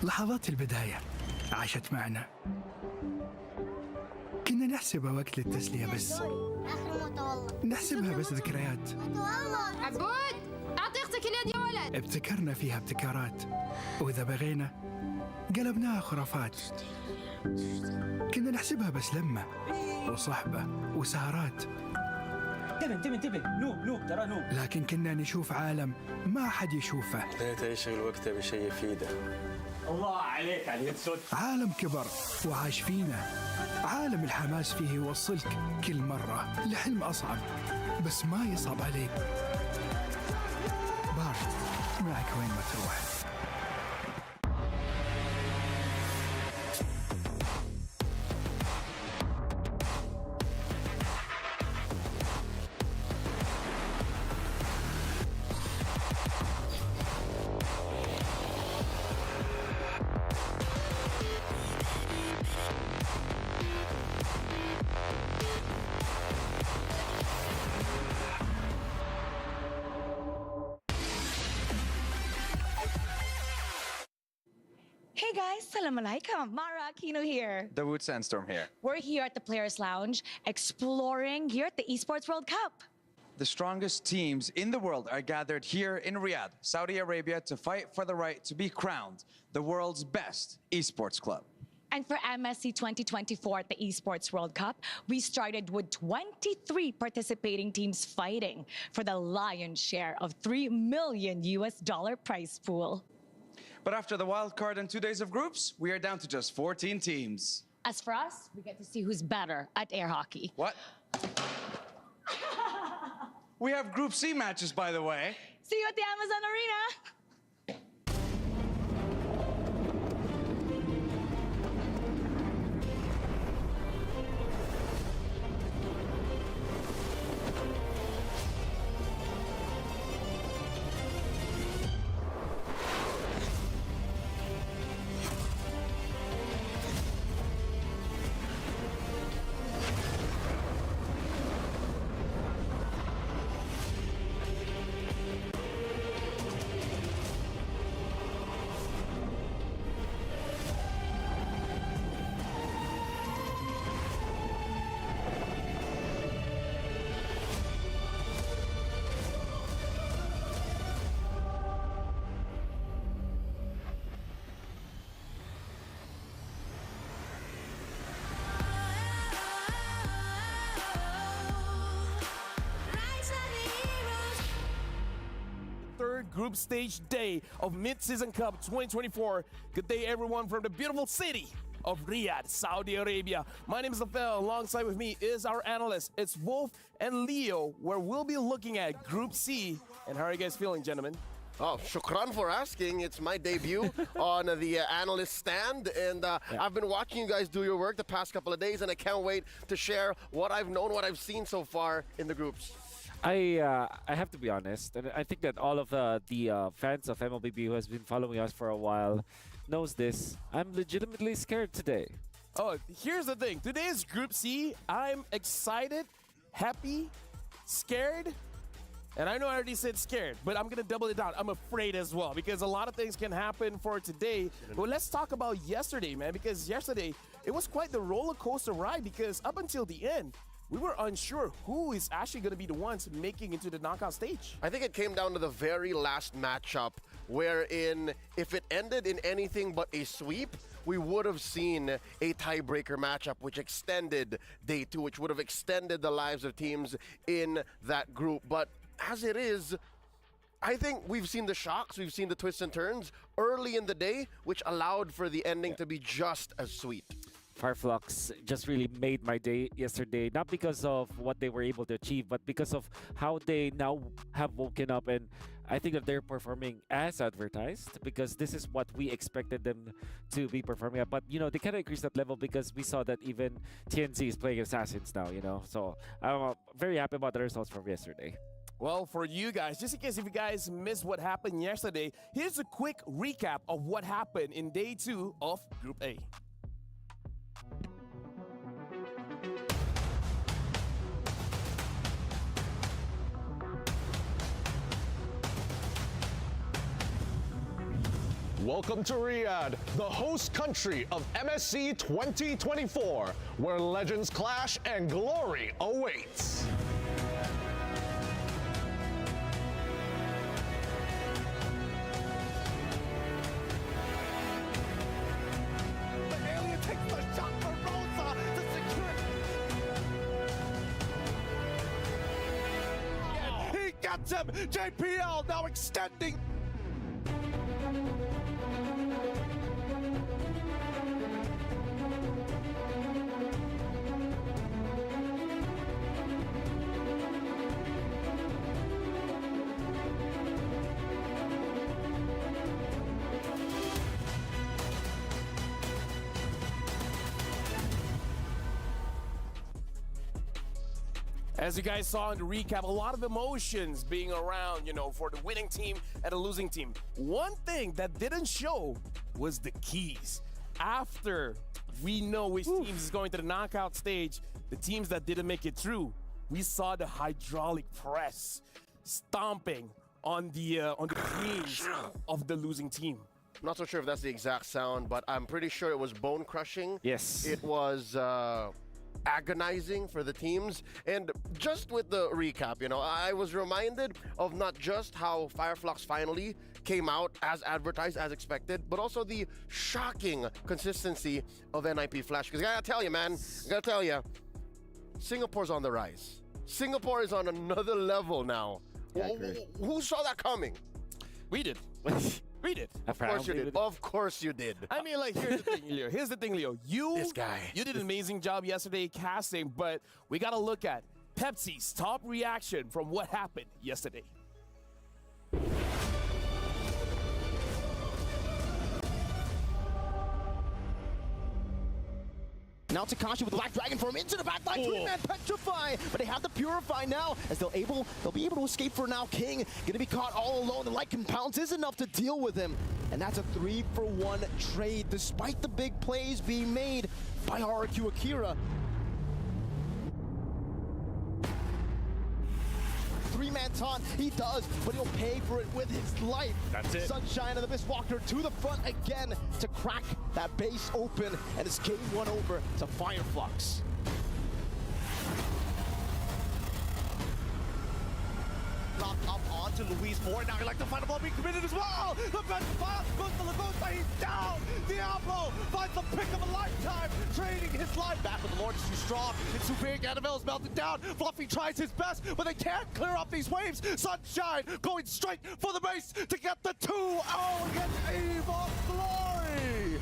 لحظات البداية عاشت معنا. كنا نحسبها وقت للتسلية بس، نحسبها بس ذكريات. عبود أعطي أختك اليد يا ولد. ابتكرنا فيها ابتكارات، وإذا بغينا قلبناها خرافات. كنا نحسبها بس لمة وصحبة وسهرات. انتبه نوب ترى نوب. لكن كنا نشوف عالم ما حد يشوفه. بديت يشغل وقته بشيء يفيده. الله عليك على اليد سود. عالم كبر وعاش فينا، عالم الحماس فيه يوصلك كل مرة لحلم أصعب بس ما يصعب عليك. بارد معك وين ما تروح. Hey guys, Salam Alaikum. Mara Aquino here. Dawood Sandstorm here. We're here at the Players Lounge exploring here at the Esports World Cup. The strongest teams in the world are gathered here in Riyadh, Saudi Arabia, to fight for the right to be crowned the world's best esports club. And for MSC 2024 at the Esports World Cup, we started with 23 participating teams fighting for the lion's share of $3 million prize pool. But after the wild card and 2 days of groups, we are down to just 14 teams. As for us, we get to see who's better at air hockey. What? We have Group C matches, by the way. See you at the Amazon Arena. Third group stage day of Mid-Season Cup 2024. Good day, everyone, from the beautiful city of Riyadh, Saudi Arabia. My name is Lafel. Alongside with me is our analyst. It's Wolf and Leo, where we'll be looking at Group C. And how are you guys feeling, gentlemen? Oh, shukran for asking. It's my debut on the analyst stand, and I've been watching you guys do your work the past couple of days, and I can't wait to share what I've known, what I've seen so far in the groups. I have to be honest, and I think that all of the fans of MLBB who has been following us for a while knows this. I'm legitimately scared today. Oh, here's the thing. Today is Group C. I'm excited, happy, scared, and I know I already said scared, but I'm going to double it down. I'm afraid as well because a lot of things can happen for today. But let's talk about yesterday, man, because yesterday it was quite the roller coaster ride because up until the end, we were unsure who is actually going to be the ones making into the knockout stage. I think it came down to the very last matchup, wherein if it ended in anything but a sweep, we would have seen a tiebreaker matchup which extended day 2, which would have extended the lives of teams in that group. But as it is, I think we've seen the shocks, we've seen the twists and turns early in the day, which allowed for the ending to be just as sweet. Fireflux just really made my day yesterday, not because of what they were able to achieve, but because of how they now have woken up, and I think that they're performing as advertised because this is what we expected them to be performing at. But, you know, they kind of increased that level because we saw that even TNC is playing Assassins now, you know. So I'm very happy about the results from yesterday. Well, for you guys, just in case if you guys missed what happened yesterday, here's a quick recap of what happened in day 2 of Group A. Welcome to Riyadh, the host country of MSC 2024, where legends clash and glory awaits. The alien takes the shot for Rosa to secure it. He gets him! JPL now extending. As you guys saw in the recap, a lot of emotions being around, for the winning team and the losing team. One thing that didn't show was the keys. After we know which teams is going to the knockout stage, the teams that didn't make it through, we saw the hydraulic press stomping on the queens of the losing team. I'm not so sure if that's the exact sound, but I'm pretty sure it was bone crushing. Yes. It was agonizing for the teams. And just with the recap, I was reminded of not just how Fireflux finally came out as advertised, as expected, but also the shocking consistency of NIP Flash. Because I gotta tell you, man, Singapore's on the rise. Singapore is on another level now. Yeah, I agree. Who saw that coming? We did. We did. Of course you did. Of course you did. I mean, here's the thing, Leo. This guy. You did an amazing job yesterday casting, but we got to look at Pepsi's top reaction from what happened yesterday. Now Takashi with the Black Dragon form into the backline. Three-man petrify, but they have the Purify now as they'll be able to escape for now. King gonna be caught all alone. The light compounds is enough to deal with him, and that's a 3-for-1 trade despite the big plays being made by Haruki Akira. Three-man taunt, he does, but he'll pay for it with his life. That's it. Sunshine and the Mistwalker to the front again to crack that base open, and it's game 1 over to Fireflux. Knocked up onto Luis Moore. Now he'd like to find a ball being committed as well. The best pass goes to Lagosta. He's down. Diablo finds the pick of a lifetime, trading his life. Back with the Lord is too strong. It's too big. Annabelle's melted down. Fluffy tries his best, but they can't clear up these waves. Sunshine going straight for the base to get the 2-0 against Eve of Glory.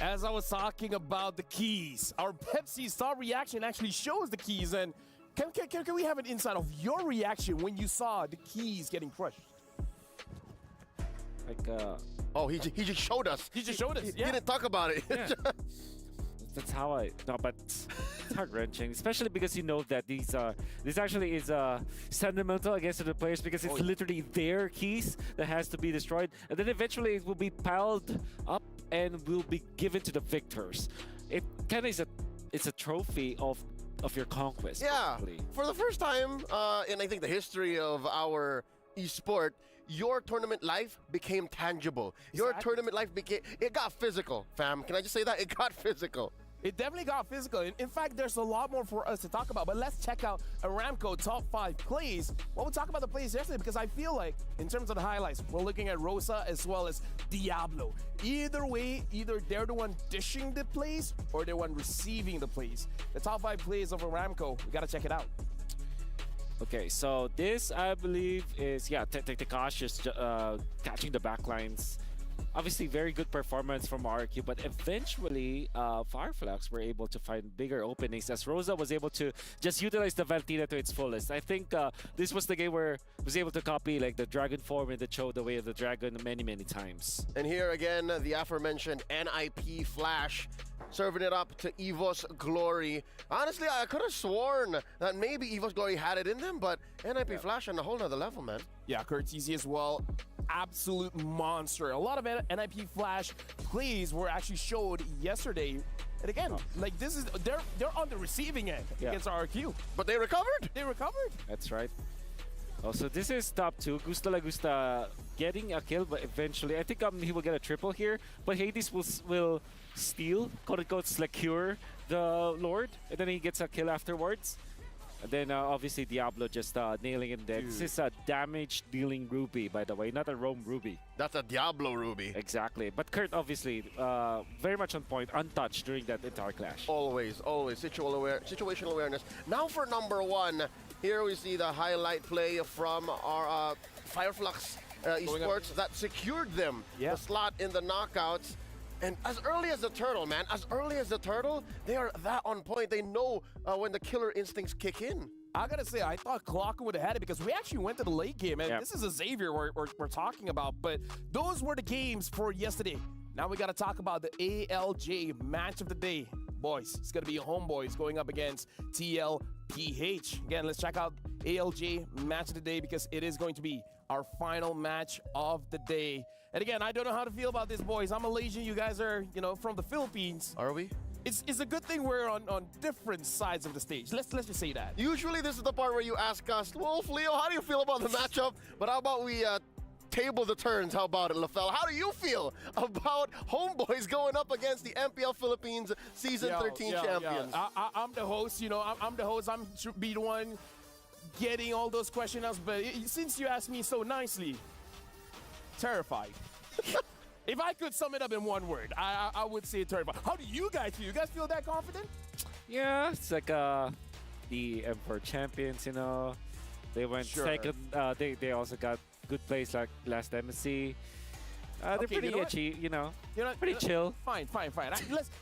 As I was talking about the keys, our Pepsi star reaction actually shows the keys. And can we have an insight of your reaction when you saw the keys getting crushed? Oh, he just showed us. He just showed us. He didn't talk about it. Yeah. That's how but it's heart-wrenching, especially because you know that this actually is sentimental against the players because it's literally their keys that has to be destroyed, and then eventually it will be piled up and will be given to the victors. It kind of it's a trophy of your conquest. Yeah, basically. for the first time in I think the history of our esport, your tournament life became tangible. Your tournament life it got physical, fam. Can I just say that? It got physical. It definitely got physical. In fact, there's a lot more for us to talk about, but let's check out Aramco top 5 plays. Well, we'll talk about the plays yesterday because I feel like, in terms of the highlights, we're looking at Rosa as well as Diablo. Either way, either they're the one dishing the plays or they're the one receiving the plays. The top 5 plays of Aramco, we gotta check it out. Okay, so this I believe is Takashi is catching the backlines obviously very good performance from RQ, but eventually Fireflags were able to find bigger openings as Rosa was able to just utilize the Valentina to its fullest. I think this was the game where was able to copy like the dragon form and the Cho, the way of the dragon, many times. And here again, the aforementioned NIP Flash serving it up to Evo's Glory. Honestly, I could have sworn that maybe Evo's Glory had it in them, but NIP Flash on a whole nother level, man. Yeah, Curtisi as well. Absolute monster. A lot of NIP Flash plays were actually showed yesterday. And again, like this is they're on the receiving end against RQ. But they recovered. They recovered. That's right. Also, this is top 2. Gusta La Gusta getting a kill, but eventually, I think he will get a triple here. But Hades will steal, quote-unquote, secure the Lord, and then he gets a kill afterwards. And then obviously Diablo just nailing him dead. This is a damage-dealing Ruby, by the way, not a Roam Ruby. That's a Diablo Ruby. Exactly. But Kurt, obviously, very much on point, untouched during that entire clash. Always situational awareness. Now for number 1, here we see the highlight play from our Fireflux Esports that secured them the slot in the knockouts. And as early as the turtle, man, as early as the turtle, they are that on point. They know when the killer instincts kick in. I gotta say, I thought Clocker would have had it because we actually went to the late game, and this is a Xavier we're talking about. But those were the games for yesterday. Now we gotta talk about the ALJ match of the day. Boys, it's gonna be Homeboys going up against TLPH. Again, let's check out ALJ match of the day because it is going to be our final match of the day. And again, I don't know how to feel about this, boys. I'm Malaysian. You guys are, from the Philippines. Are we? It's a good thing we're on different sides of the stage. Let's just say that. Usually this is the part where you ask us, Wolf, Leo, how do you feel about the matchup? But how about we table the turns? How about it, LaFell? How do you feel about Homeboys going up against the MPL Philippines Season 13 champions? I'm the host. I'm the host. I'm should be the one getting all those questions. But since you asked me so nicely, terrified. If I could sum it up in one word, I would say terrified. How do you guys feel? You guys feel that confident? Yeah, it's like the M4 champions, They went second. They also got good plays like last MSC. They're pretty itchy, pretty chill. Fine.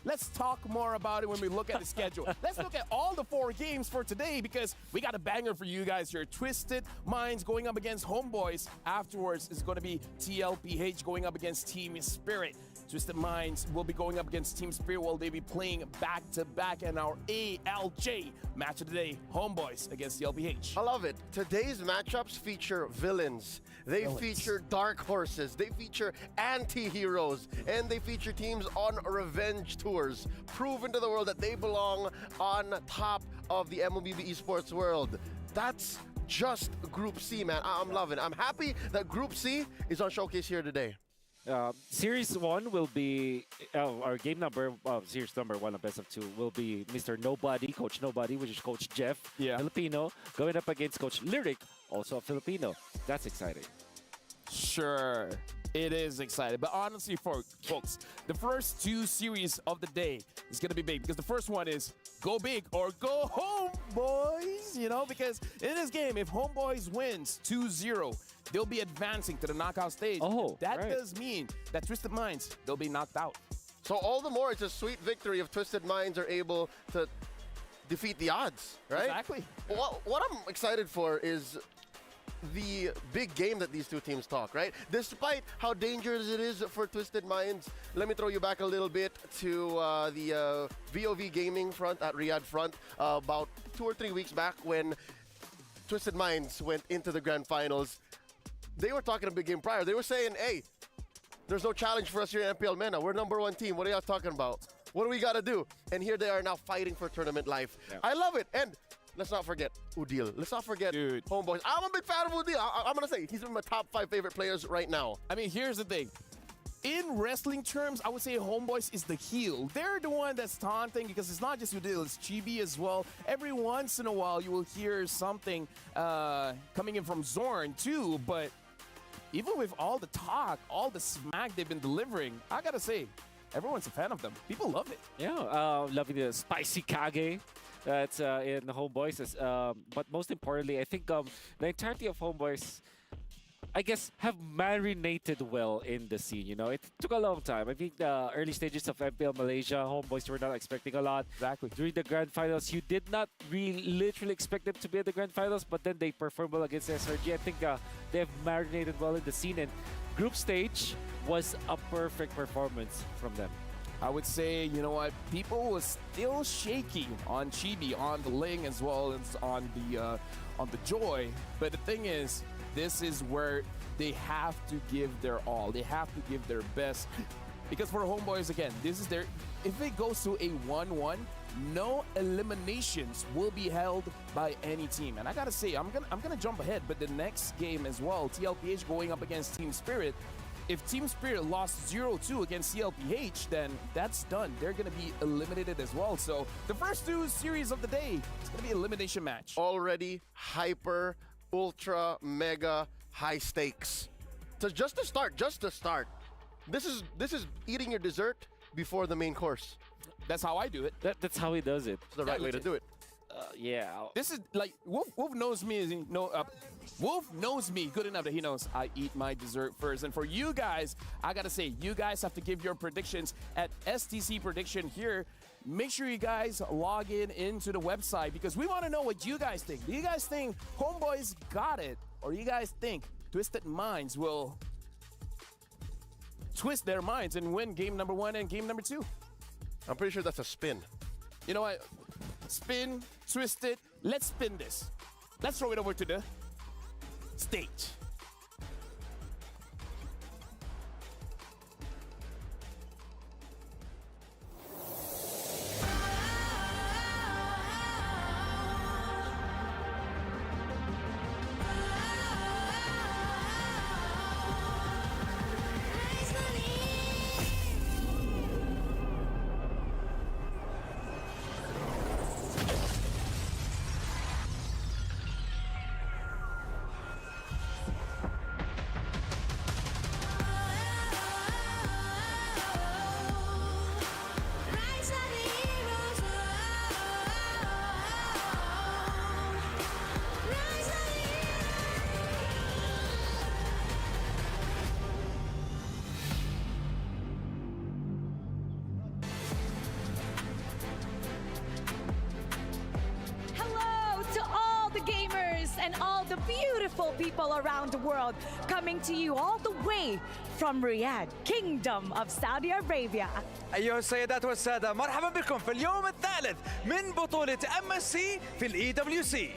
Let's talk more about it when we look at the schedule. Let's look at all the 4 games for today because we got a banger for you guys here. Twisted Minds going up against Homeboys. Afterwards is going to be TLPH going up against Team Spirit. Twisted Minds will be going up against Team Spirit while they be playing back-to-back in our ALJ match of the day. Homeboys against TLPH. I love it. Today's matchups feature villains. They feature dark horses. They feature anti-heroes. And they feature teams on revenge tours. Proven to the world that they belong on top of the MLBB Esports world. That's just Group C, man. I'm loving it. I'm happy that Group C is on Showcase here today. Series 1 will be, our game number, series number 1 of best of 2 will be Mr. Nobody, Coach Nobody, which is Coach Jeff, Filipino, going up against Coach Lyric, also a Filipino. That's exciting. Sure, it is exciting. But honestly, folks, the first 2 series of the day is going to be big because the first one is go big or go home, boys. Because in this game, if Homeboys wins 2-0, they'll be advancing to the knockout stage. That does mean that Twisted Minds, they'll be knocked out. So all the more, it's a sweet victory if Twisted Minds are able to defeat the odds, right? Exactly. What I'm excited for is the big game that these two teams talk, right? Despite how dangerous it is for Twisted Minds, let me throw you back a little bit to the VOV gaming front at Riyadh front about 2 or 3 weeks back when Twisted Minds went into the grand finals. They were talking a big game prior. They were saying, hey, there's no challenge for us here in MPL MENA. We're #1 team. What are y'all talking about? What do we got to do? And here they are now fighting for tournament life. Yeah. I love it. And let's not forget Udil. Let's not forget Homeboys. I'm a big fan of Udil. I'm going to say he's one of my top 5 favorite players right now. I mean, here's the thing. In wrestling terms, I would say Homeboys is the heel. They're the one that's taunting because it's not just Udil, it's Chibi as well. Every once in a while, you will hear something coming in from Zorn too, but even with all the talk, all the smack they've been delivering, I gotta say, everyone's a fan of them. People love it. Yeah, loving the spicy Kage that's in the Homeboys. But most importantly, I think the entirety of Homeboys, I guess, have marinated well in the scene. You know, it took a long time. I think the early stages of MPL Malaysia, homeboys were not expecting a lot. Exactly. During the grand finals, you did not really literally expect them to be at the grand finals, but then they performed well against SRG. I think they have marinated well in the scene, and group stage was a perfect performance from them. I would say, you know what, people were still shaky on Chibi, on the Ling, as well as on the Joy. But the thing is, this is where they have to give their all. They have to give their best. Because for homeboys, again, this is their. If it goes to a 1-1, no eliminations will be held by any team. And I gotta say, I'm gonna jump ahead, but the next game as well, TLPH going up against Team Spirit. If Team Spirit lost 0-2 against CLPH, then that's done. They're going to be eliminated as well. So the first two series of the day, it's going to be an elimination match. Already hyper, ultra, mega, high stakes. So just to start. This is eating your dessert before the main course. That's how I do it. That's how he does it. It's the right way to do it. Yeah. This is like Wolf knows me. Wolf knows me good enough that he knows I eat my dessert first. And for you guys, I gotta say, you guys have to give your predictions at STC Prediction here. Make sure you guys log into the website because we want to know what you guys think. Do you guys think homeboys got it, or do you guys think Twisted Minds will twist their minds and win game number 1 and game number 2? I'm pretty sure that's a spin. You know what? Spin, twist it. Let's spin this. Let's throw it over to the stage. and all the beautiful people around the world, coming to you all the way from Riyadh, Kingdom of Saudi Arabia. أيها السيدات والسادة، مرحبا بكم في اليوم الثالث من بطولة MSC في ال EWC.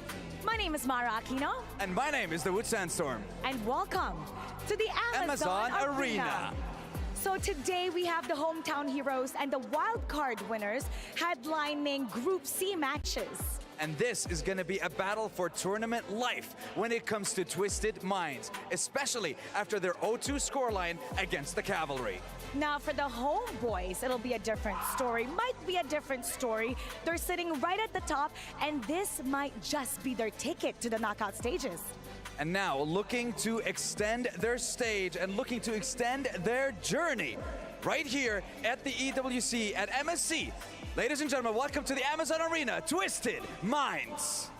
My name is Mara Aquino. And my name is the Wood Sandstorm. And welcome to the Amazon Arena. So today we have the hometown heroes and the wild card winners headlining Group C matches. And this is going to be a battle for tournament life when it comes to Twisted Minds, especially after their 0-2 scoreline against the Cavalry. Now for the homeboys, it'll be a different story, might be a different story. They're sitting right at the top, and this might just be their ticket to the knockout stages. And now looking to extend their stage and looking to extend their journey right here at the EWC at MSC. Ladies and gentlemen, welcome to the Amazon Arena, Twisted Minds.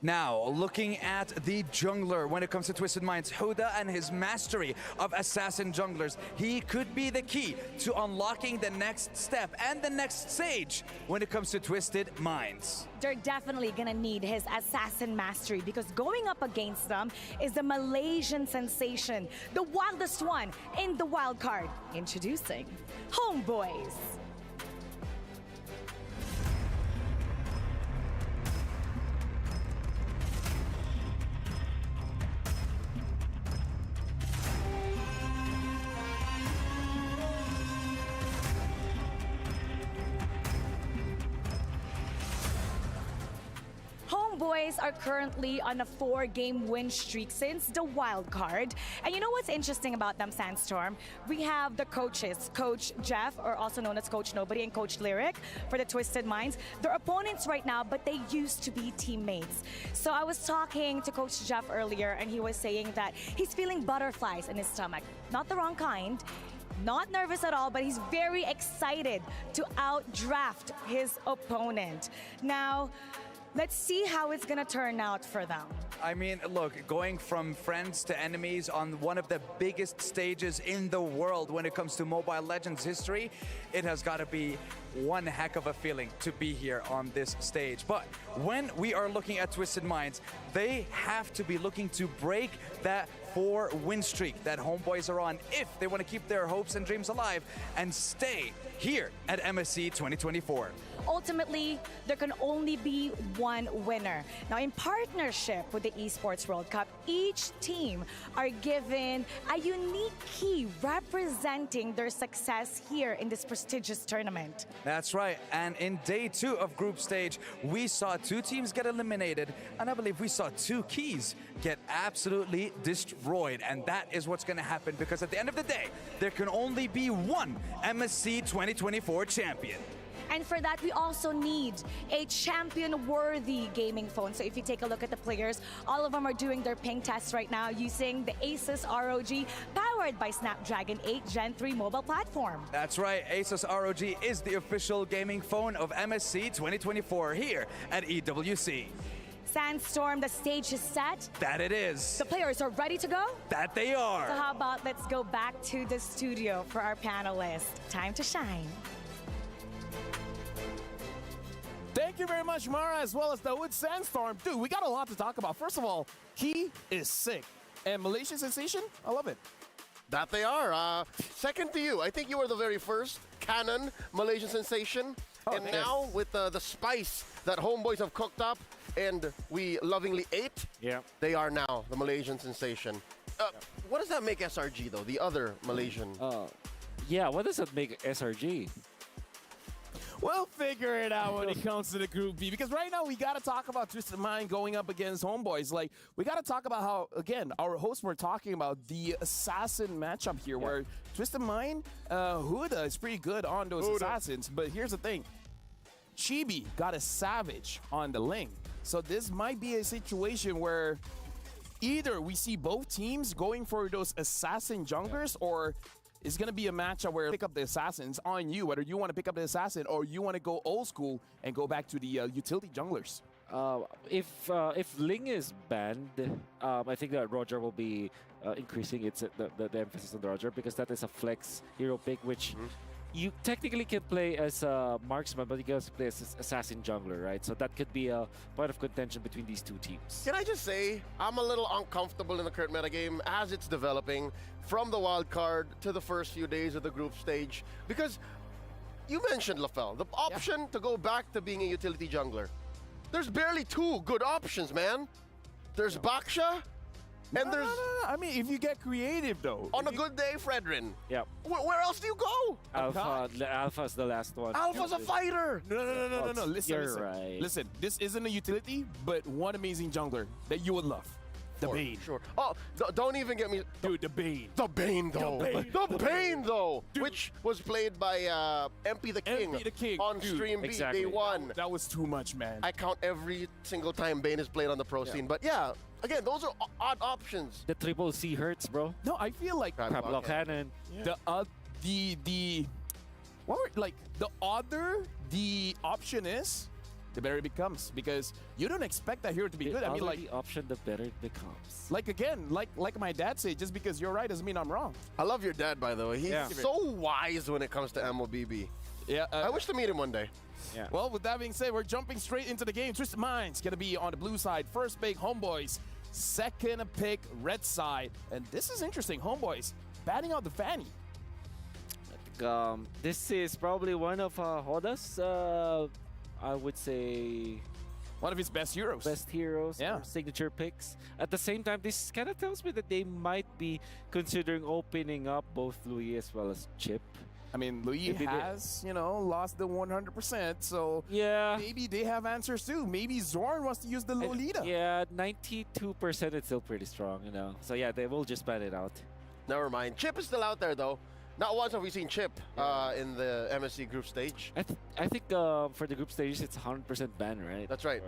Now, looking at the jungler when it comes to Twisted Minds, Huda and his mastery of assassin junglers, he could be the key to unlocking the next step and the next stage when it comes to Twisted Minds. They're definitely gonna need his assassin mastery because going up against them is the Malaysian sensation, the wildest one in the wild card. Introducing Homeboys. Homeboys are currently on a 4-game win streak since the wild card. And you know what's interesting about them, Sandstorm? We have the coaches, Coach Jeff, or also known as Coach Nobody, and Coach Lyric for the Twisted Minds. They're opponents right now, but they used to be teammates. So I was talking to Coach Jeff earlier, and he was saying that he's feeling butterflies in his stomach. Not the wrong kind. Not nervous at all, but he's very excited to outdraft his opponent. Now, let's see how it's gonna turn out for them. I mean, look, going from friends to enemies on one of the biggest stages in the world when it comes to Mobile Legends history, it has got to be one heck of a feeling to be here on this stage. But when we are looking at Twisted Minds, they have to be looking to break that 4-win streak that Homeboys are on if they want to keep their hopes and dreams alive and stay here at MSC 2024. Ultimately, there can only be one winner. Now, in partnership with the Esports World Cup, each team are given a unique key representing their success here in this prestigious tournament. That's right. And in day 2 of group stage, we saw 2 teams get eliminated, and I believe we saw 2 keys get absolutely destroyed. And that is what's going to happen, because at the end of the day, there can only be one MSC 2024 champion. And for that, we also need a champion-worthy gaming phone. So if you take a look at the players, all of them are doing their ping tests right now using the Asus ROG, powered by Snapdragon 8 Gen 3 mobile platform. That's right. Asus ROG is the official gaming phone of MSC 2024 here at EWC. Sandstorm, the stage is set. That it is. The players are ready to go? That they are. So how about let's go back to the studio for our panelists. Time to shine. Thank you very much, Mara, as well as the Wood Sandstorm. Dude, we got a lot to talk about. First of all, he is sick. And Malaysian Sensation, I love it. That they are. Second to you. I think you were the very first canon Malaysian Sensation. And now with the spice that Homeboys have cooked up and we lovingly ate, they are now the Malaysian Sensation. What does that make SRG, though, the other Malaysian? Yeah, what does that make SRG? We'll figure it out when it comes to the Group B, because right now we got to talk about Twisted Mind going up against Homeboys. Like, we got to talk about how, again, our hosts were talking about the assassin matchup here, where Twisted Mind, Huda is pretty good on those assassins. But here's the thing. Chibi got a Savage on the Ling. So this might be a situation where either we see both teams going for those assassin junglers, or it's going to be a matchup where pick up the assassins on you, whether you want to pick up the assassin or you want to go old school and go back to the utility junglers. If Ling is banned, I think that Roger will be increasing the emphasis on Roger, because that is a flex hero pick, which you technically can play as a marksman, but you can also play as assassin jungler, right? So that could be a point of contention between these two teams. Can I just say, I'm a little uncomfortable in the current metagame as it's developing from the wild card to the first few days of the group stage, because you mentioned, Lafel, the option to go back to being a utility jungler. There's barely 2 good options, man. There's Baksha, and there's... I mean, if you get creative, though. On a good day, Fredrin. Yeah. Where else do you go? Alpha's the last one. Alpha's a fighter. No. Listen. Right. Listen, this isn't a utility, but one amazing jungler that you would love. The Bane. Sure. Oh, don't even get me... Dude, the Bane. The Bane, though. The Bane, though. Dude. Which was played by MP the King. MP the King. On Dude, Stream B, exactly. day 1. That was too much, man. I count every single time Bane is played on the pro scene. But yeah, again, those are odd options. The triple C hurts, bro. No, I feel like... Crab block cannon. The odder the option is, the better it becomes, because you don't expect that hero to be good. I mean, like, the option, the better it becomes. Like, again, like my dad said, just because you're right doesn't mean I'm wrong. I love your dad, by the way. He's so wise when it comes to MLBB. Yeah, I wish to meet him one day. Yeah. Well, with that being said, we're jumping straight into the game. Twisted Minds gonna be on the blue side. First pick, Homeboys. Second pick, red side. And this is interesting. Homeboys batting out the Fanny. This is probably one of Hoda's, I would say, one of his best heroes. Best heroes, yeah. Or signature picks. At the same time, this kind of tells me that they might be considering opening up both Louis as well as Chip. I mean, Louis Maybe has, lost the 100%, so Yeah. maybe they have answers too. Maybe Zorn wants to use the Lolita. Yeah, 92% is still pretty strong, So yeah, they will just ban it out. Never mind. Chip is still out there, though. Not once have we seen Chip in the MSC group stage. I think for the group stages, it's 100% ban, right? That's right.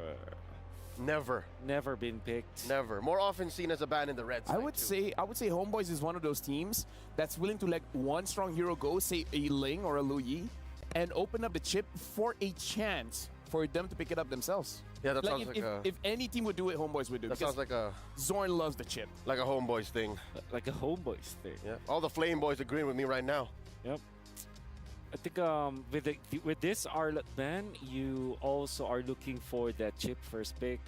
Never. Never been picked. Never. More often seen as a ban in the red side, I would say Homeboys is one of those teams that's willing to let one strong hero go, say a Ling or a Luyi, and open up the chip for a chance for them to pick it up themselves. Yeah, that sounds like if any team would do it, Homeboys would do it. That sounds like a Zorn loves the chip. like a homeboys thing. Like a homeboys thing. Yeah. All the Flame Boys agreeing with me right now. Yep. I think with this Arlott ban, you also are looking for that chip first pick.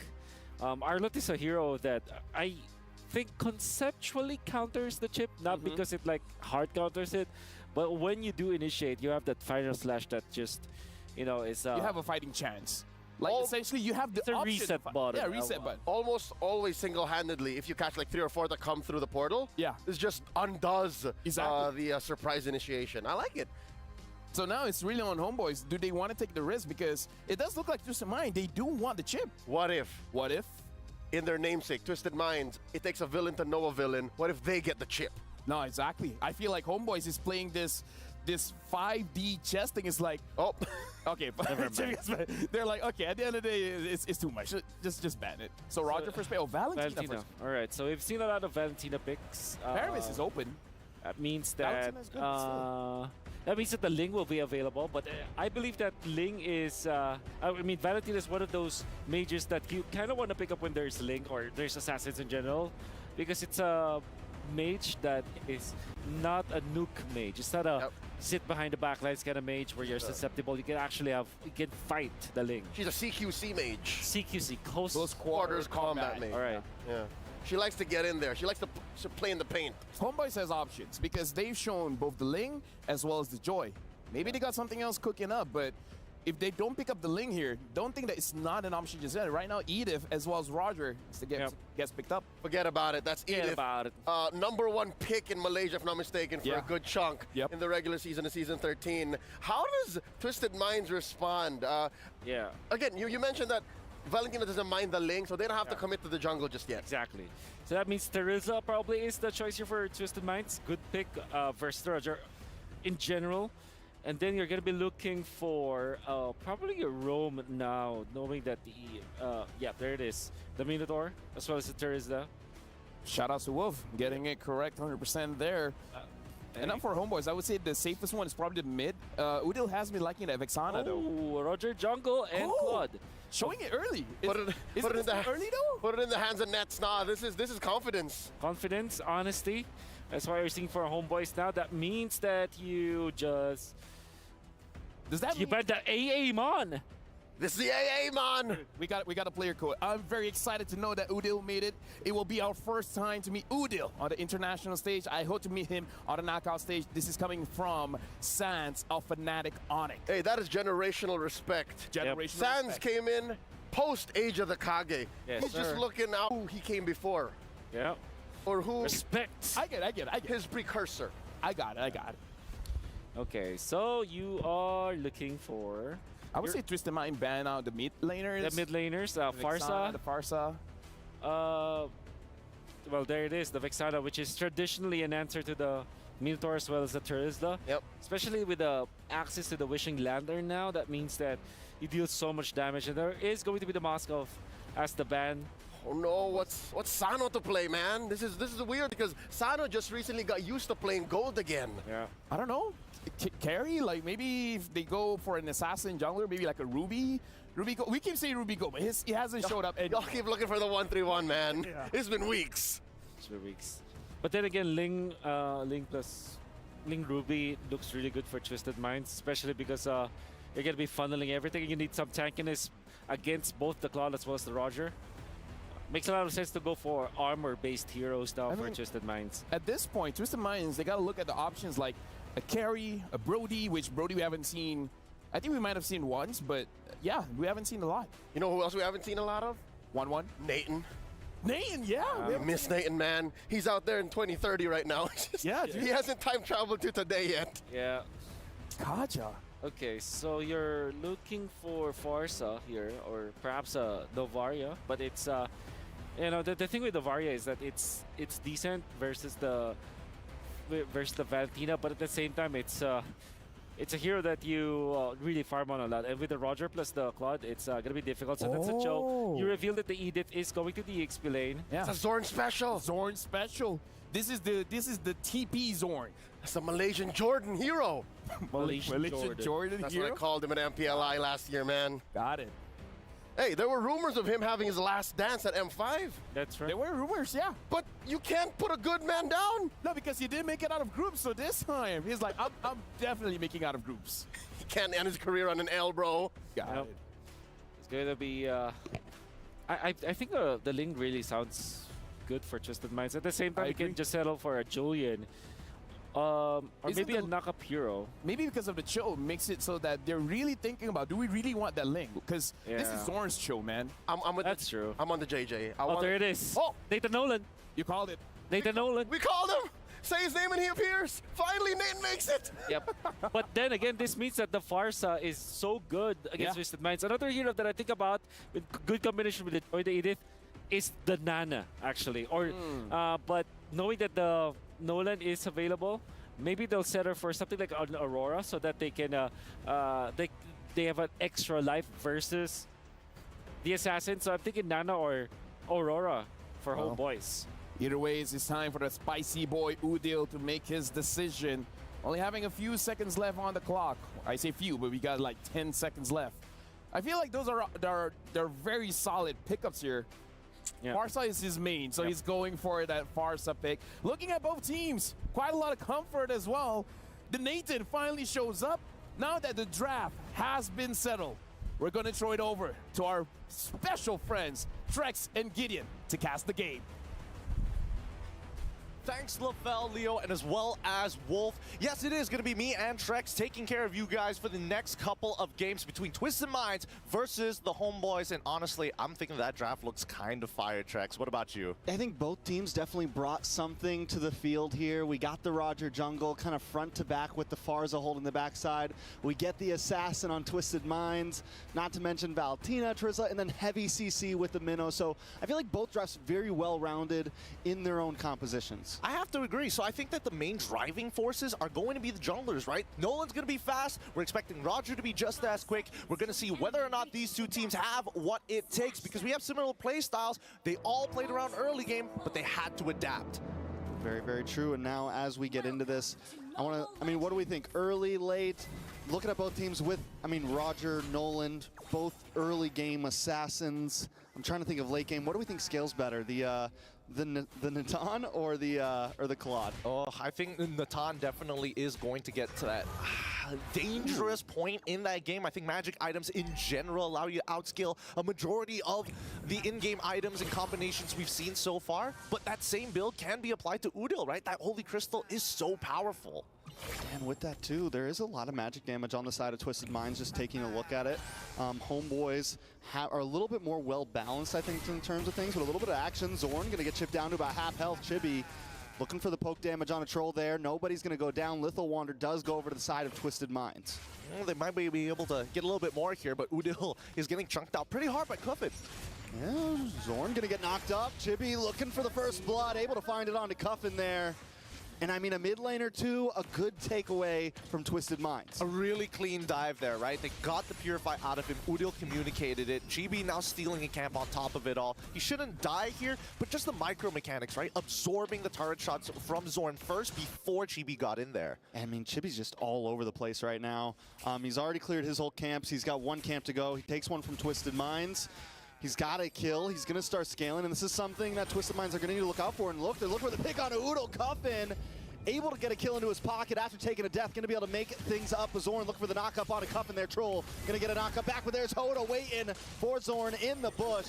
Arlott is a hero that I think conceptually counters the chip, not because it like hard counters it, but when you do initiate, you have that final slash that just, is You have a fighting chance. Like essentially, you have the it's a option reset button. Yeah, reset button. Almost always single-handedly, if you catch like 3 or 4 that come through the portal, Yeah. this just undoes Exactly. the surprise initiation. I like it. So now it's really on Homeboys. Do they want to take the risk? Because it does look like Twisted Mind, they do want the chip. What if, What if? in their namesake, Twisted Minds, it takes a villain to know a villain? What if they get the chip? No, exactly. I feel like Homeboys is playing this 5D chess thing is like, Oh, okay, they're like, okay, at the end of the day, it's too much. Just ban it. So Roger first pick. Oh, Valentina first. All right, so we've seen a lot of Valentina picks. Paramis is open. That means that Valentina's good, still. that means that the Ling will be available. But I believe that Ling is. Valentina is one of those mages that you kind of want to pick up when there's Ling or there's assassins in general, because it's a mage that is not a nuke mage. It's not a sit behind the backlines kind of mage where you're susceptible. You can fight the Ling. she's a CQC mage. CQC, Close Quarters combat mage. All right. Yeah. She likes to get in there. She likes to play in the paint. Homeboys has options because they've shown both the Ling as well as the Joy. Maybe they got something else cooking up, but if they don't pick up the Ling here, don't think that it's not an option just yet. Right now, Edith as well as Roger gets picked up. Forget about it. That's Forget Edith. about it. #1 pick in Malaysia, if not mistaken, for a good chunk in the regular season of Season 13. How does Twisted Minds respond? Again, you mentioned that Valentina doesn't mind the Ling, so they don't have to commit to the jungle just yet. Exactly. So that means Teresa probably is the choice here for Twisted Minds. Good pick versus Roger in general. And then you're going to be looking for probably a roam now, knowing that there it is. The Minotaur, as well as the Teresa. Shout out to Wolf, getting it correct 100% there. And now for Homeboys, I would say the safest one is probably the mid. Udil has me liking that Vexana, though. Roger Jungle and Claude. Showing it early. Put it in the early, though? Put it in the hands of Nets. Nah, this is confidence. Confidence, honesty. That's why you're seeing for Homeboys now. That means that you just... Does that you bet the AA Mon. This is the AA, man. We got a player code. I'm very excited to know that Udil made it. It will be our first time to meet Udil on the international stage. I hope to meet him on the knockout stage. This is coming from Sans of Fnatic Onyx. Hey, that is generational respect. Sans came in post Age of the Kage. Yes, He's just looking out who he came before. Yeah. Or who... Respect. I get it. His precursor. I got it. Okay, so you are looking for... I would say Twisted Mind ban out the mid laners. The mid laners, Farsa. The Farsa. Well, there it is, the Vexana, which is traditionally an answer to the Minotaur as well as the Terizla. Yep. Especially with the access to the Wishing Lantern now, that means that he deals so much damage. And there is going to be the Moskov as the ban. Oh no, what's Sano to play, man? This is weird because Sano just recently got used to playing gold again. Yeah. I don't know. Carry, like maybe if they go for an assassin jungler, maybe like a Ruby. We keep saying Ruby Go, but he hasn't showed up. Y'all keep looking for the 1-3-1, man. Yeah. It's been weeks. It's been weeks. But then again, Ling Ruby looks really good for Twisted Minds, especially because you're gonna be funneling everything. You need some tankiness against both the Claude as well as the Roger. Makes a lot of sense to go for armor-based heroes now for Twisted Minds. At this point, Twisted Minds, they gotta look at the options like a Carry, a Brody, which Brody we haven't seen. I think we might have seen once, but yeah, we haven't seen a lot. You know who else we haven't seen a lot of? 1-1. Nathan. Nathan, yeah. We miss Nathan, man. He's out there in 2030 right now. Yeah, He hasn't time traveled to today yet. Yeah. Kaja. Okay, so you're looking for Farsa here, or perhaps a Novaria, but it's you know, the thing with Novaria is that it's decent versus the Valentina, but at the same time it's a hero that you really farm on a lot, and with the Roger plus the Claude, it's gonna be difficult. So that's a joke. You reveal that the Edith is going to the EXP lane. Yeah, It's a Zorn special. Zorn special. This is the TP Zorn. It's a Malaysian Jordan hero. Malaysian Jordan That's hero. what I called him at MPLI last year, man. Got it. Hey, there were rumors of him having his last dance at M5. That's right. There were rumors, yeah. But you can't put a good man down. No, because he didn't make it out of groups. So this time, he's like, I'm definitely making out of groups. He can't end his career on an L, bro. Got Yep. it. It's going to be. I think the link really sounds good for Twisted Minds. At the same time, you can just settle for a Julian. Or Isn't maybe a the- knock-up hero. Maybe because of the show makes it so that they're really thinking about, do we really want that link? Because this is Yeah. Zorn's show, man. I'm with That's true. I'm on the JJ. Oh, there it is. Oh, Nathan Nolan. You called it. Nathan Nolan. we called him. Say his name and he appears. Finally, Nate makes it. Yep. But then again, this means that the Farsa is so good against Yeah. Twisted Minds. Another hero that I think about with good combination with the Edith is the Nana, actually. Or, but knowing that the Nolan is available, maybe they'll settle for something like an Aurora so that they can they have an extra life versus the Assassin. So I'm thinking Nana or Aurora for Homeboys. Either way, it's time for the spicy boy Udil to make his decision. Only having a few seconds left on the clock. I say few, but we got like 10 seconds left. I feel like those they're very solid pickups here. Yeah. Farsa is his main, so he's going for that Farsa pick. Looking at both teams, quite a lot of comfort as well. The Nathan finally shows up. Now that the draft has been settled, we're going to throw it over to our special friends, Trex and Gideon, to cast the game. Thanks, LaFell, Leo, and as well as Wolf. Yes, it is going to be me and Trex taking care of you guys for the next couple of games between Twisted Minds versus the Homeboys. And honestly, I'm thinking that draft looks kind of fire, Trex. What about you? I think both teams definitely brought something to the field here. We got the Roger jungle kind of front to back with the Farza holding the backside. We get the Assassin on Twisted Minds, not to mention Valentina, Trizla, and then heavy CC with the Minnow. So I feel like both drafts very well-rounded in their own compositions. I have to agree. So I think that the main driving forces are going to be the junglers, right? Nolan's going to be fast. We're expecting Roger to be just as quick. We're going to see whether or not these two teams have what it takes because we have similar play styles. They all played around early game, but they had to adapt. Very, very true. And now as we get into this, what do we think? Early, late? Looking at both teams with, Roger, Nolan, both early game assassins. I'm trying to think of late game. What do we think scales better? The Natan or the Claude? Oh, I think Natan definitely is going to get to that dangerous point in that game. I think magic items in general allow you to outscale a majority of the in-game items and combinations we've seen so far. But that same build can be applied to Udil, right? That Holy Crystal is so powerful. And with that too, there is a lot of magic damage on the side of Twisted Minds, just taking a look at it. Homeboys are a little bit more well-balanced, I think, in terms of things, but a little bit of action. Zorn gonna get chipped down to about half health. Chibi looking for the poke damage on a troll there. Nobody's gonna go down. Lethal Wander does go over to the side of Twisted Minds. Well, they might be able to get a little bit more here, but Udil is getting chunked out pretty hard by Cuffin. Yeah, Zorn gonna get knocked up. Chibi looking for the first blood, able to find it onto Cuffin there. And a mid lane or two, a good takeaway from Twisted Minds. A really clean dive there, right? They got the Purify out of him. Udil communicated it. Chibi now stealing a camp on top of it all. He shouldn't die here, but just the micro mechanics, right? Absorbing the turret shots from Zorn first before Chibi got in there. Chibi's just all over the place right now. He's already cleared his whole camps. He's got one camp to go. He takes one from Twisted Minds. He's got a kill. He's going to start scaling, and this is something that Twisted Minds are going to need to look out for. And look for the pick on Udil. Cuffin able to get a kill into his pocket after taking a death. Going to be able to make things up. Zorn looking for the knock-up on a Cuffin there. Troll going to get a knock-up back, but there's Hoda waiting for Zorn in the bush.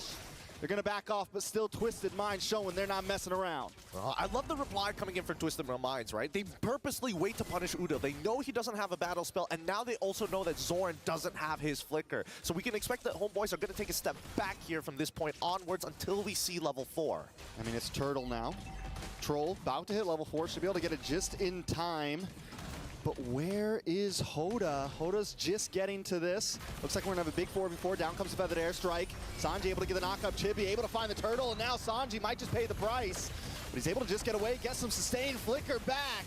They're going to back off, but still Twisted Minds showing they're not messing around. I love the reply coming in from Twisted Minds, right? They purposely wait to punish Udil. They know he doesn't have a battle spell, and now they also know that Zorn doesn't have his flicker. So we can expect that Homeboys are going to take a step back here from this point onwards until we see level 4. It's Turtle now. Troll about to hit level 4. Should be able to get it just in time. But where is Hoda? Hoda's just getting to this. Looks like we're gonna have a big 4v4. Down comes the feathered airstrike. Sanji able to get the knock-up. Chibi able to find the turtle, and now Sanji might just pay the price. But he's able to just get away, get some sustained flicker back.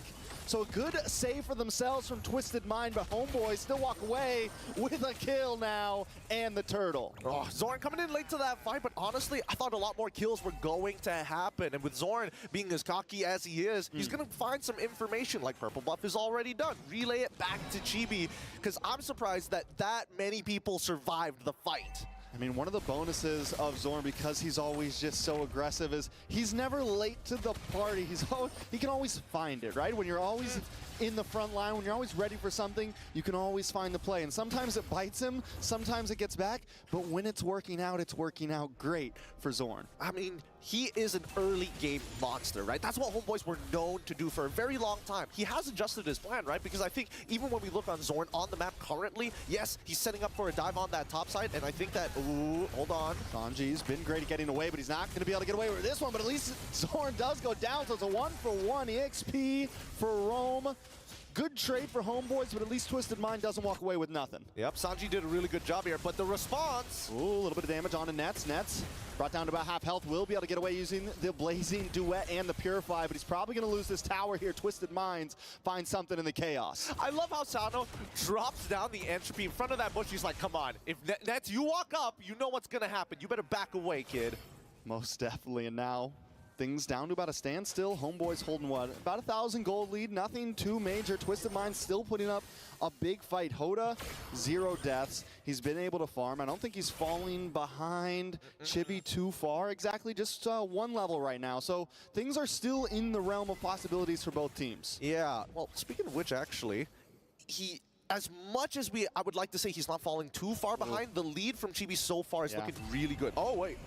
So a good save for themselves from Twisted Mind, but Homeboys still walk away with a kill now and the turtle. Oh, Zorn coming in late to that fight, but honestly, I thought a lot more kills were going to happen. And with Zorn being as cocky as he is, he's going to find some information like Purple Buff is already done. Relay it back to Chibi, because I'm surprised that many people survived the fight. I mean, one of the bonuses of Zorn, because he's always just so aggressive, is he's never late to the party. He can always find it, right? When you're always in the front line, when you're always ready for something, you can always find the play. And sometimes it bites him, sometimes it gets back, but when it's working out great for Zorn. I mean, he is an early game monster, right? That's what Homeboys were known to do for a very long time. He has adjusted his plan, right? Because I think even when we look on Zorn on the map currently, yes, he's setting up for a dive on that top side, and I think that, ooh, hold on. Sanji's been great at getting away, but he's not going to be able to get away with this one, but at least Zorn does go down, so it's a 1-for-1 EXP for Rome. Good trade for Homeboys, but at least Twisted Mind doesn't walk away with nothing. Yep, Sanji did a really good job here, but the response... Ooh, a little bit of damage on the Nets. Nets brought down to about half health. Will be able to get away using the Blazing Duet and the Purify, but he's probably going to lose this tower here. Twisted Minds find something in the chaos. I love how Sano drops down the entropy in front of that bush. He's like, come on, if Nets, you walk up, you know what's going to happen. You better back away, kid. Most definitely, and now things down to about a standstill. Homeboys holding what? About 1,000 gold lead. Nothing too major. Twisted Mind still putting up a big fight. Hoda, 0 deaths. He's been able to farm. I don't think he's falling behind Chibi too far exactly. Just 1 level right now. So things are still in the realm of possibilities for both teams. Yeah. Well, speaking of which, actually, as much as I would like to say he's not falling too far behind, the lead from Chibi so far is looking really good. Oh, wait.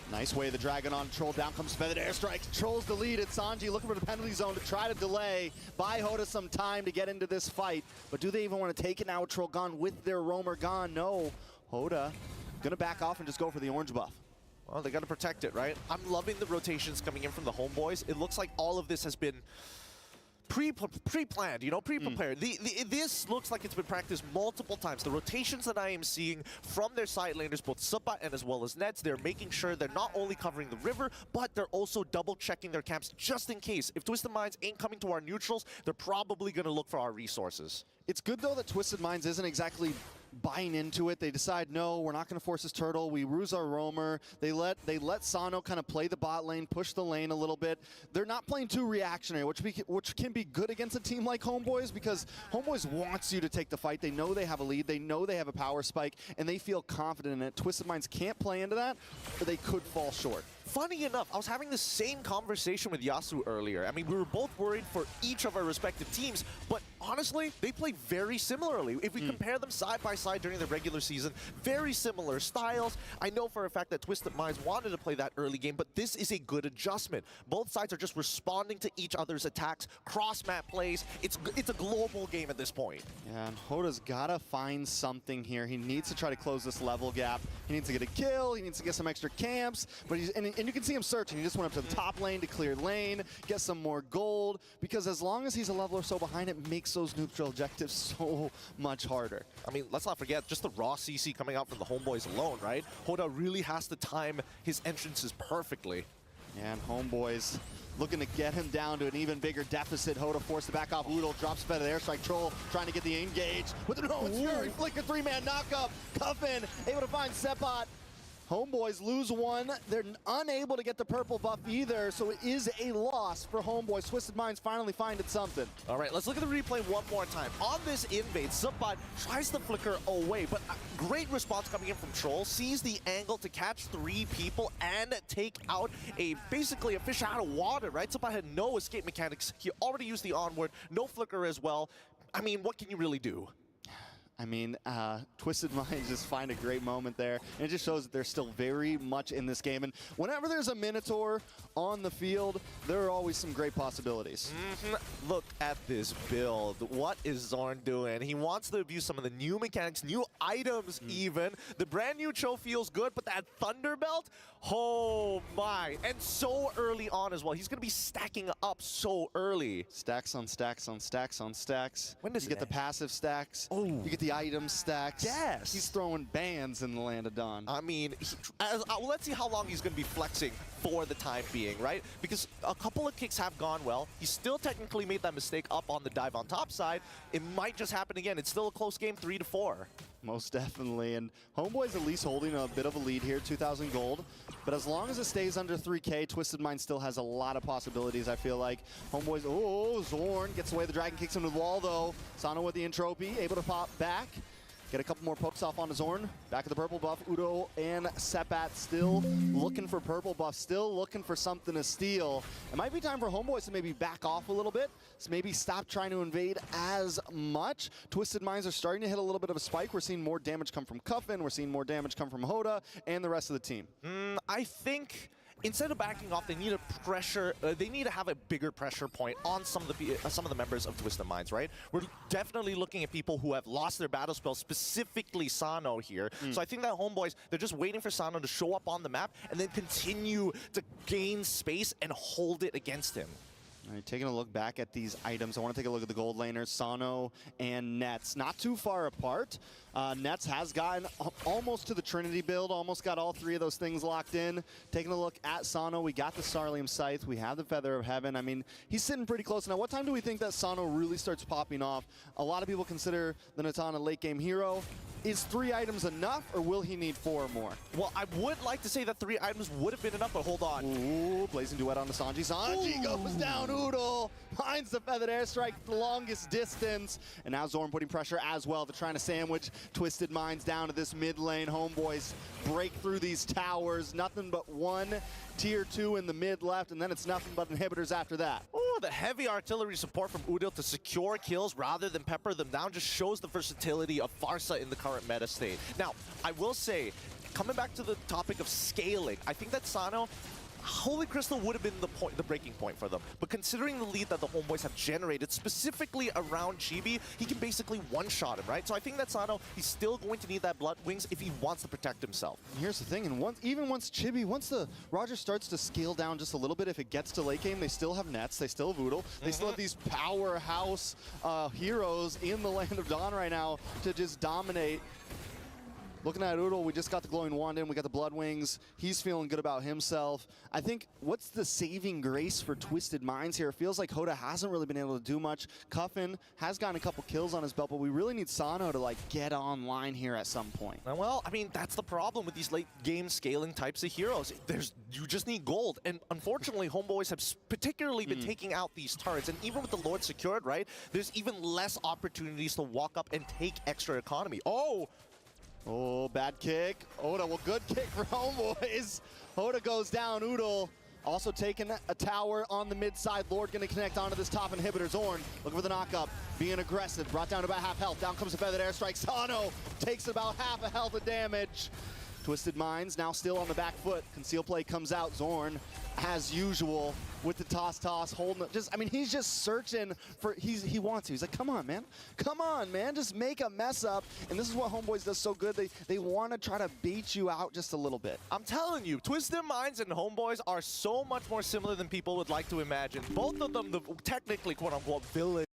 Nice way the Dragon on Troll. Down comes Feathered Airstrike. Trolls the lead. It's Sanji looking for the penalty zone to try to delay. Buy Hoda some time to get into this fight. But do they even want to take it now with Troll gone with their roamer gone? No. Hoda going to back off and just go for the orange buff. Well, they got to protect it, right? I'm loving the rotations coming in from the Homeboys. It looks like all of this has been pre-planned, you know, pre-prepared. This looks like it's been practiced multiple times. The rotations that I am seeing from their side laners, both Subbot and as well as Nets, they're making sure they're not only covering the river, but they're also double-checking their camps just in case. If Twisted Minds ain't coming to our neutrals, they're probably going to look for our resources. It's good, though, that Twisted Minds isn't exactly buying into it. They decide, no, we're not going to force this turtle. We ruse our roamer. They let Sano kind of play the bot lane, push the lane a little bit. They're not playing too reactionary, which can be good against a team like Homeboys, because Homeboys wants you to take the fight. They know they have a lead. They know they have a power spike, and they feel confident in it. Twisted Minds can't play into that, or they could fall short. Funny enough, I was having the same conversation with Yasu earlier. I mean, we were both worried for each of our respective teams, but honestly, they play very similarly. If we compare them side by side during the regular season, very similar styles. I know for a fact that Twisted Minds wanted to play that early game, but this is a good adjustment. Both sides are just responding to each other's attacks, cross-map plays. It's a global game at this point. Yeah, and Hoda's got to find something here. He needs to try to close this level gap. He needs to get a kill. He needs to get some extra camps, but and you can see him searching. He just went up to the top lane to clear lane, get some more gold, because as long as he's a level or so behind, it makes those neutral objectives so much harder. I mean, let's not forget, just the raw CC coming out from the Homeboys alone, right? Hoda really has to time his entrances perfectly. Yeah, and Homeboys looking to get him down to an even bigger deficit. Hoda forced to back off. Oodle drops feathered airstrike. Troll trying to get the engage with the Fury flicker 3-man knockup. Cuffin able to find Sepot. Homeboys lose one. They're unable to get the purple buff either, so it is a loss for Homeboys. Twisted Minds finally finding something. All right, let's look at the replay one more time. On this invade, Subbot tries to flicker away, but a great response coming in from Troll. Sees the angle to catch 3 people and take out basically a fish out of water, right? Subbot had no escape mechanics. He already used the onward, no flicker as well. I mean, what can you really do? I mean, Twisted Minds just find a great moment there. And it just shows that they're still very much in this game. And whenever there's a Minotaur on the field, there are always some great possibilities. Look at this build. What is Zorn doing? He wants to abuse some of the new mechanics, new items even. The brand new Cho feels good, but that Thunder Belt, oh my. And so early on as well. He's going to be stacking up so early. Stacks on stacks on stacks on stacks. When does you it get the end? passive stacks? Oh. You get the item stacks. Yes. He's throwing bans in the land of Dawn. I mean, let's see how long he's going to be flexing for the time being, right? Because a couple of kicks have gone well. He still technically made that mistake up on the dive on top side. It might just happen again. It's still a close game, 3-4. Most definitely. And Homeboy's at least holding a bit of a lead here, 2,000 gold. But as long as it stays under 3K, Twisted Mind still has a lot of possibilities, I feel like. Homeboy's, oh, Zorn gets away. The dragon kicks him to the wall, though. Sano with the entropy, able to pop back. Get a couple more pokes off onto Zorn. Back at the purple buff. Udo and Sepat still looking for purple buff, still looking for something to steal. It might be time for Homeboys to maybe back off a little bit. So maybe stop trying to invade as much. Twisted Minds are starting to hit a little bit of a spike. We're seeing more damage come from Cuffin. We're seeing more damage come from Hoda and the rest of the team. I think instead of backing off, they need a pressure. They need to have a bigger pressure point on some of the members of Twisted Minds, right? We're definitely looking at people who have lost their battle spell, specifically Sano here. So I think that Homeboys, they're just waiting for Sano to show up on the map and then continue to gain space and hold it against him. All right, taking a look back at these items, I want to take a look at the gold laners, Sano and Nets. Not too far apart. Nets has gotten almost to the Trinity build, almost got all three of those things locked in. Taking a look at Sano, we got the Sarlium Scythe, we have the Feather of Heaven. I mean, he's sitting pretty close. Now, what time do we think that Sano really starts popping off? A lot of people consider the Natan a late game hero. Is 3 items enough, or will he need 4 more? Well, I would like to say that 3 items would have been enough, but hold on. Ooh, Blazing Duet on the Sanji. Sanji goes down. Oodle finds the Feathered Airstrike, the longest distance. And now Zorn putting pressure as well. They're trying to sandwich Twisted Minds down to this mid lane. Homeboys break through these towers. Nothing but 1 tier 2 in the mid left, and then it's nothing but inhibitors after that. Oh, the heavy artillery support from Udil to secure kills rather than pepper them down just shows the versatility of Farsa in the current meta state. Now, I will say, coming back to the topic of scaling, I think that Sano, Holy Crystal would have been the breaking point for them. But considering the lead that the Homeboys have generated, specifically around Chibi, he can basically one-shot him, right? So I think that Sano, he's still going to need that Blood Wings if he wants to protect himself. Here's the thing, and once Chibi, once the Roger starts to scale down just a little bit, if it gets to late game, they still have Nets, they still have Voodoo, they still have these powerhouse heroes in the Land of Dawn right now to just dominate. Looking at Oodle, we just got the Glowing Wand in, we got the Blood Wings. He's feeling good about himself. I think, what's the saving grace for Twisted Minds here? It feels like Hoda hasn't really been able to do much. Cuffin has gotten a couple kills on his belt, but we really need Sano to like get online here at some point. Well, I mean, that's the problem with these late game scaling types of heroes. You just need gold. And unfortunately, Homeboys have particularly been taking out these turrets. And even with the Lord secured, right, there's even less opportunities to walk up and take extra economy. Oh, bad kick. Oda, well, good kick for Homeboys. Oda goes down. Oodle also taking a tower on the mid side. Lord going to connect onto this top inhibitor. Zorn looking for the knockup, being aggressive. Brought down to about half health. Down comes the Feathered Airstrike. Sano takes about half a health of damage. Twisted Minds now still on the back foot. Conceal play comes out. Zorn, as usual, with the toss, holding it. I mean, he's just searching for, he wants to. He's like, come on, man. Come on, man. Just make a mess up. And this is what Homeboys does so good. They want to try to bait you out just a little bit. I'm telling you, Twisted Minds and Homeboys are so much more similar than people would like to imagine. Both of them, the technically, quote-unquote, villain